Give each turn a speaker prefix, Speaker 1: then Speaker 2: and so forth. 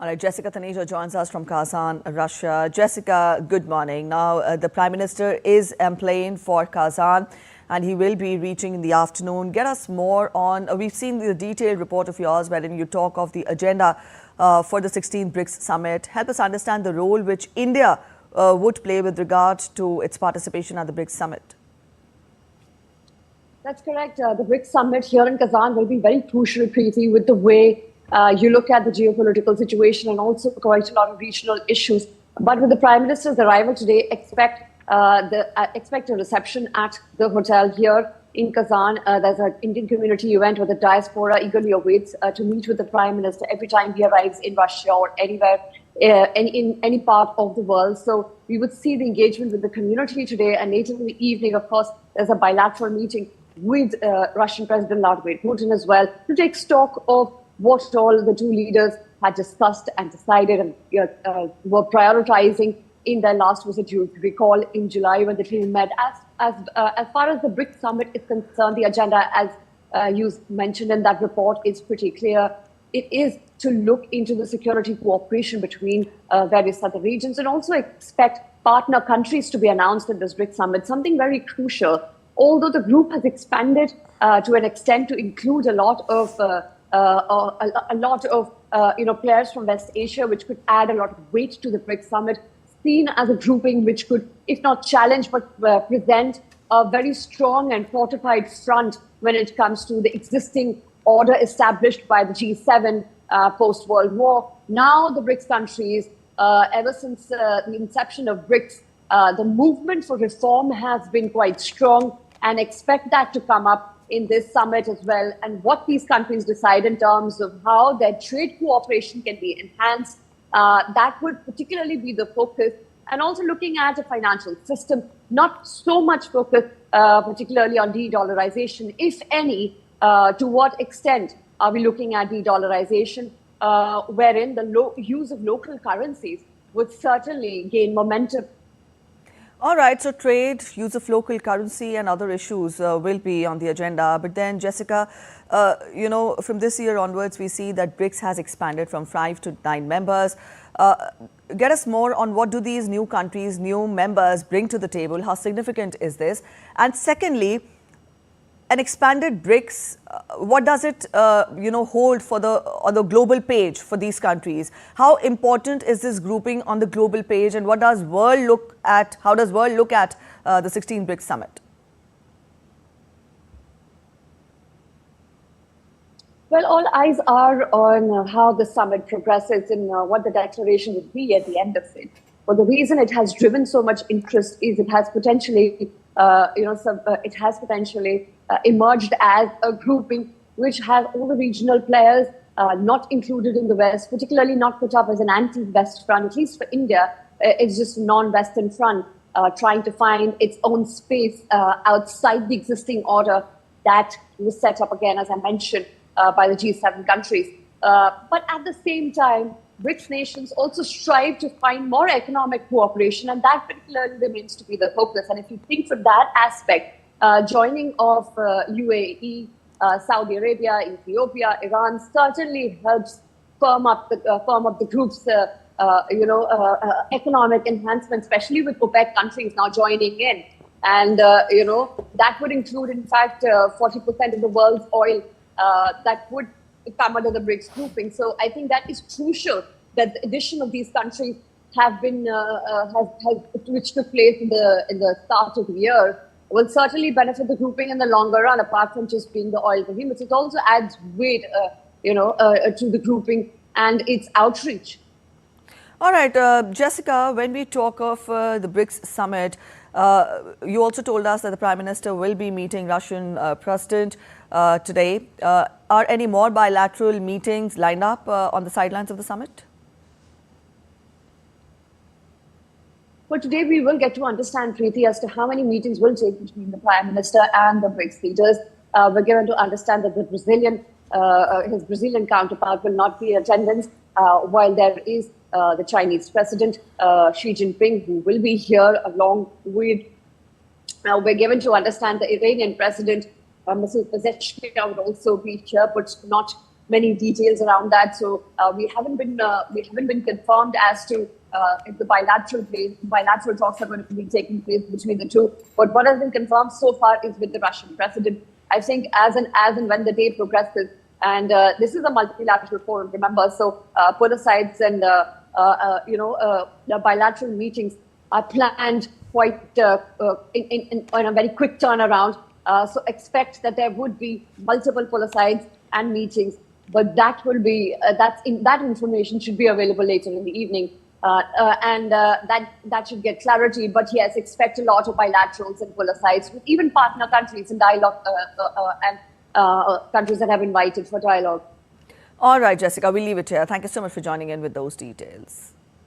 Speaker 1: All right, Jessica Taneja joins us from Kazan, Russia. Jessica, good morning. Now, the Prime Minister is employing for Kazan and he will be reaching in the afternoon. Get us more on, we've seen the detailed report of yours wherein you talk of the agenda for the 16th BRICS Summit. Help us understand the role which India would play with regard to its participation at the BRICS Summit.
Speaker 2: That's correct. The BRICS Summit here in Kazan will be very crucial, Preeti, with the way you look at the geopolitical situation and also quite a lot of regional issues. But with the Prime Minister's arrival today, expect a reception at the hotel here in Kazan. There's an Indian community event where the diaspora eagerly awaits to meet with the Prime Minister every time he arrives in Russia or anywhere in any part of the world. So we would see the engagement with the community today, and later in the evening, of course, there's a bilateral meeting with Russian President Vladimir Putin as well to take stock of what all the two leaders had discussed and decided and were prioritizing in their last visit. You recall in July when the team met. As far as the BRICS Summit is concerned, the agenda, as you mentioned in that report, is pretty clear. It is to look into the security cooperation between various other regions and also expect partner countries to be announced at this BRICS Summit, something very crucial. Although the group has expanded to an extent to include a lot of players from West Asia, which could add a lot of weight to the BRICS Summit, seen as a grouping which could, if not challenge, but present a very strong and fortified front when it comes to the existing order established by the G7 post-World War. Now the BRICS countries, ever since the inception of BRICS, the movement for reform has been quite strong, and expect that to come up in this summit as well, and what these countries decide in terms of how their trade cooperation can be enhanced. That would particularly be the focus, and also looking at a financial system, not so much focus particularly on de-dollarization, if any. To what extent are we looking at de-dollarization, wherein the use of local currencies would certainly gain momentum.
Speaker 1: All right, so trade, use of local currency and other issues will be on the agenda. But then, Jessica, from this year onwards, we see that BRICS has expanded from 5 to 9 members. Get us more on what do these new countries, new members bring to the table? How significant is this? And secondly, an expanded BRICS, what does it, hold for on the global page for these countries? How important is this grouping on the global page, and what does world look at? How does world look at the 16th BRICS Summit?
Speaker 2: Well, all eyes are on how the summit progresses and what the declaration would be at the end of it. But the reason it has driven so much interest is it has potentially, emerged as a grouping which has all the regional players not included in the West, particularly not put up as an anti-West front. At least for India, it's just a non-Western front trying to find its own space outside the existing order that was set up again, as I mentioned, by the G7 countries. But at the same time, BRICS nations also strive to find more economic cooperation, and that particularly remains to be the focus. And if you think from that aspect, joining of UAE, Saudi Arabia, Ethiopia, Iran certainly helps firm up the group's economic enhancement, especially with OPEC countries now joining in. And that would include, in fact, 40% of the world's oil that would come under the BRICS grouping. So I think that is crucial that the addition of these countries have been which took place in the start of the year will certainly benefit the grouping in the longer run, apart from just being the oil behemoths. It also adds weight, to the grouping and its outreach.
Speaker 1: All right, Jessica, when we talk of the BRICS Summit, you also told us that the Prime Minister will be meeting Russian President today. Are any more bilateral meetings lined up on the sidelines of the summit?
Speaker 2: Well, today we will get to understand, Preeti, as to how many meetings will take between the Prime Minister and the BRICS leaders. We're given to understand that his Brazilian counterpart will not be in attendance, while there is the Chinese President, Xi Jinping, who will be here along with, we're given to understand the Iranian President, Masoud Pezeshkian would also be here, but not many details around that. So we haven't been confirmed as to if the bilateral talks are going to be taking place between the two. But what has been confirmed so far is with the Russian president. I think as and when the day progresses, and this is a multilateral forum, remember, so both sides and the bilateral meetings are planned quite in a very quick turnaround. So expect that there would be multiple polar sides and meetings, but that will be that information should be available later in the evening, and that should get clarity. But yes, expect a lot of bilaterals and polar sides with even partner countries in dialogue and countries that have invited for dialogue.
Speaker 1: All right, Jessica, we'll leave it here. Thank you so much for joining in with those details.